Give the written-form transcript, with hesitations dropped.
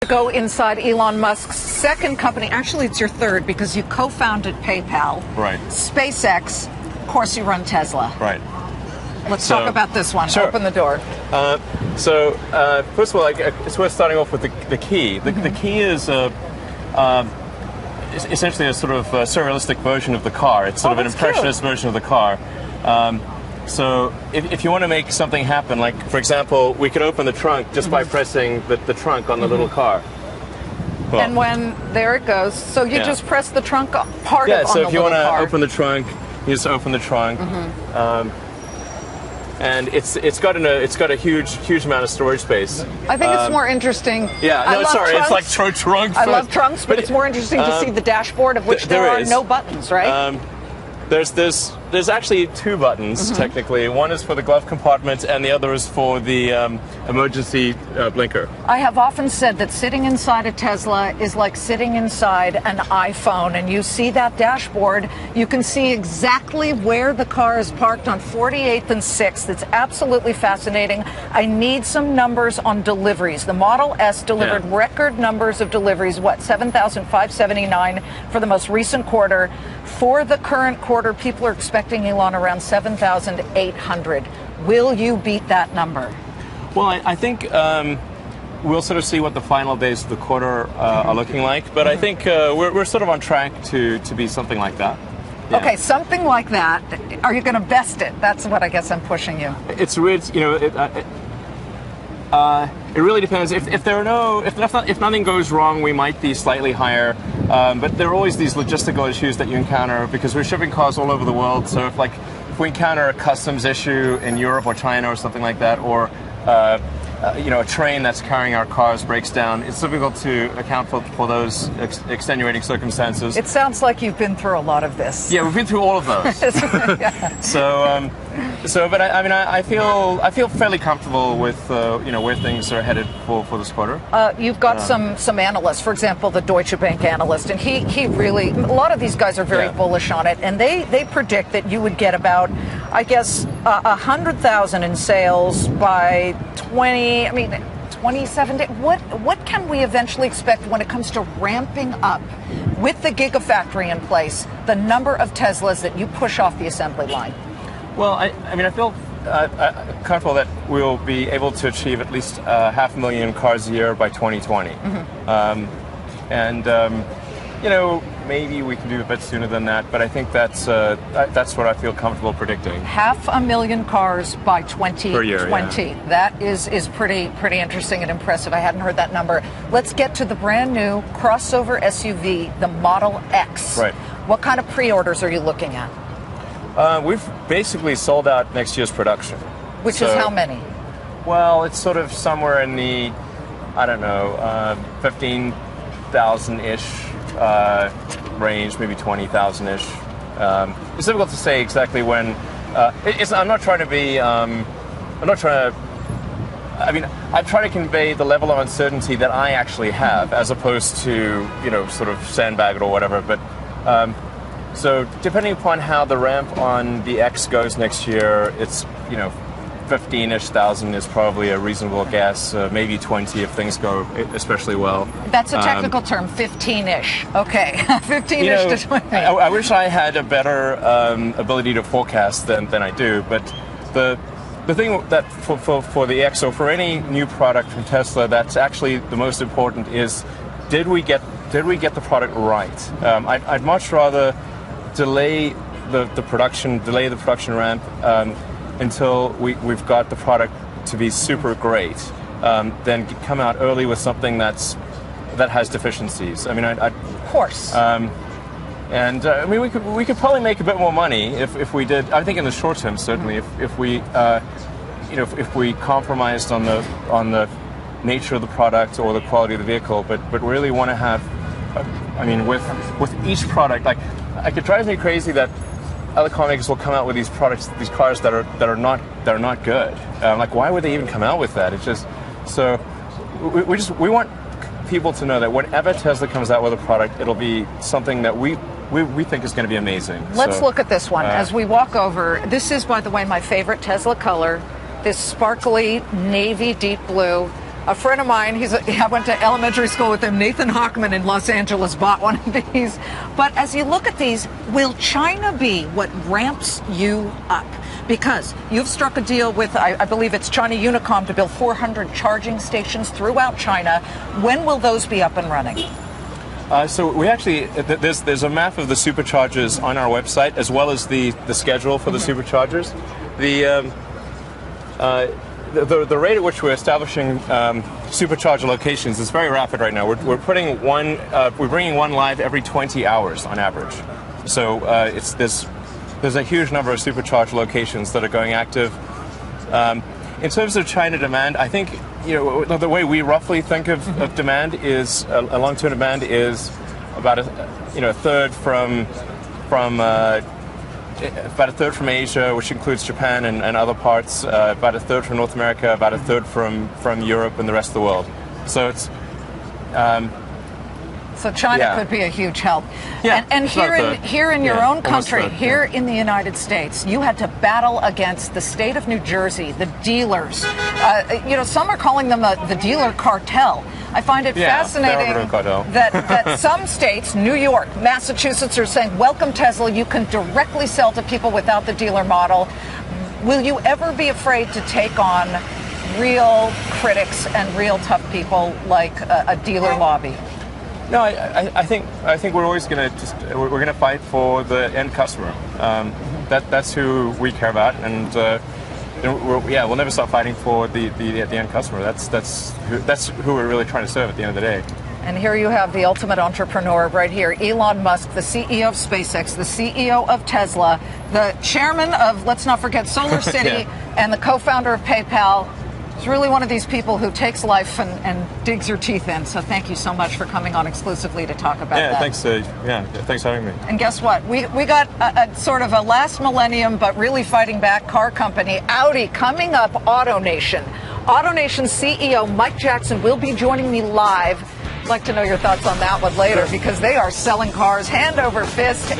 go inside Elon Musk's second company. Actually, it's your third because you co-founded PayPal. Right. SpaceX. Of course, you run Tesla. Right. Let's talk about this one. Sure. Open the door. First of all, it's worth starting off with the key. The key is essentially a sort of surrealistic version of the car. It's sort of an impressionist version of the car. So if you want to make something happen, like, for example, we could open the trunk just by pressing the trunk on the little car. Well, and there it goes. So you just press the trunk part of on the little car. Yeah, so if you want to open the trunk, you just open the trunk. And it's got a huge amount of storage space. I think it's more interesting. Yeah, no, sorry, trunks. It's like trunk. I love trunks, but it's more interesting to see the dashboard, of which there are no buttons, right? There's actually two buttons, technically. One is for the glove compartment, and the other is for the emergency blinker. I have often said that sitting inside a Tesla is like sitting inside an iPhone, and you see that dashboard, you can see exactly where the car is parked on 48th and 6th. It's absolutely fascinating. I need some numbers on deliveries. The Model S delivered record numbers of deliveries, 7,579 for the most recent quarter. For the current quarter, people are expecting, Elon, around 7,800. Will you beat that number? Well, I think we'll sort of see what the final days of the quarter are looking like, but I think we're sort of on track to be something like that. Yeah. Okay, something like that. Are you going to best it? That's what I guess I'm pushing you. It really depends. If nothing goes wrong, we might be slightly higher. But there are always these logistical issues that you encounter because we're shipping cars all over the world. So if we encounter a customs issue in Europe or China or something like that, or a train that's carrying our cars breaks down, it's difficult to account for those extenuating circumstances. It sounds like you've been through a lot of this. Yeah, we've been through all of those. But I feel fairly comfortable with where things are headed for this quarter. You've got some analysts, for example, the Deutsche Bank analyst, and he really, a lot of these guys are very bullish on it, and they predict that you would get about, I guess, 100,000 in sales by 2070. What can we eventually expect when it comes to ramping up with the Gigafactory in place, the number of Teslas that you push off the assembly line? Well, I feel comfortable that we'll be able to achieve at least 500,000 cars a year by 2020. Maybe we can do a bit sooner than that, but I think that's what I feel comfortable predicting. 500,000 cars by 2020. Per year, yeah. That is pretty interesting and impressive. I hadn't heard that number. Let's get to the brand new crossover SUV, the Model X. Right. What kind of pre-orders are you looking at? We've basically sold out next year's production. Which is how many? Well, it's sort of somewhere in the, 15,000-ish range, maybe 20,000-ish. It's difficult to say exactly when. I'm not trying to be. I'm trying to convey the level of uncertainty that I actually have, as opposed to sort of sandbag it or whatever. But so depending upon how the ramp on the X goes next year, it's 15-ish thousand is probably a reasonable guess. Maybe 20 if things go especially well. That's a technical term, 15-ish. Okay, 15-ish to 20. I wish I had a better ability to forecast than I do. But the thing that for the X, or for any new product from Tesla, that's actually the most important is, did we get the product right? I'd much rather delay the production ramp until we've got the product to be super great, then come out early with something that has deficiencies. Of course. We could probably make a bit more money if we did. I think in the short term, certainly, if we compromised on the nature of the product or the quality of the vehicle, but really want to have. With each product, it drives me crazy that other car makers will come out with these cars that are not good. Why would they even come out with that? It's just so we want people to know that whenever Tesla comes out with a product, it'll be something that we think is going to be amazing. Let's look at this one as we walk over. This is, by the way, my favorite Tesla color. This sparkly navy deep blue. A friend of mine, I went to elementary school with him, Nathan Hockman in Los Angeles, bought one of these. But as you look at these, will China be what ramps you up? Because you've struck a deal with, I believe it's China Unicom, to build 400 charging stations throughout China. When will those be up and running? So we actually, there's a map of the superchargers on our website, as well as the schedule for the superchargers. The rate at which we're establishing supercharger locations is very rapid right now. We're bringing one live every 20 hours on average. So there's a huge number of supercharger locations that are going active. In terms of China demand, I think the way we roughly think of demand is a long-term demand is about a third from Asia, which includes Japan and other parts, about a third from North America, about a third from Europe and the rest of the world. So it's so China could be a huge help. Yeah, and here in your own country, here in the United States, you had to battle against the state of New Jersey, the dealers. Some are calling them the dealer cartel. I find it fascinating that some states, New York, Massachusetts, are saying, welcome Tesla, you can directly sell to people without the dealer model. Will you ever be afraid to take on real critics and real tough people like a dealer lobby? No, I think we're always going to fight for the end customer. That's who we care about, and we'll never stop fighting for the end customer. That's who we're really trying to serve at the end of the day. And here you have the ultimate entrepreneur right here, Elon Musk, the CEO of SpaceX, the CEO of Tesla, the chairman of, let's not forget, Solar City, and the co-founder of PayPal. He's really one of these people who takes life and digs your teeth in. So thank you so much for coming on exclusively to talk about that. Thanks for having me. And guess what? We got a sort of a last millennium, but really fighting back car company, Audi, coming up. AutoNation. AutoNation CEO Mike Jackson will be joining me live. I'd like to know your thoughts on that one later, because they are selling cars hand over fist.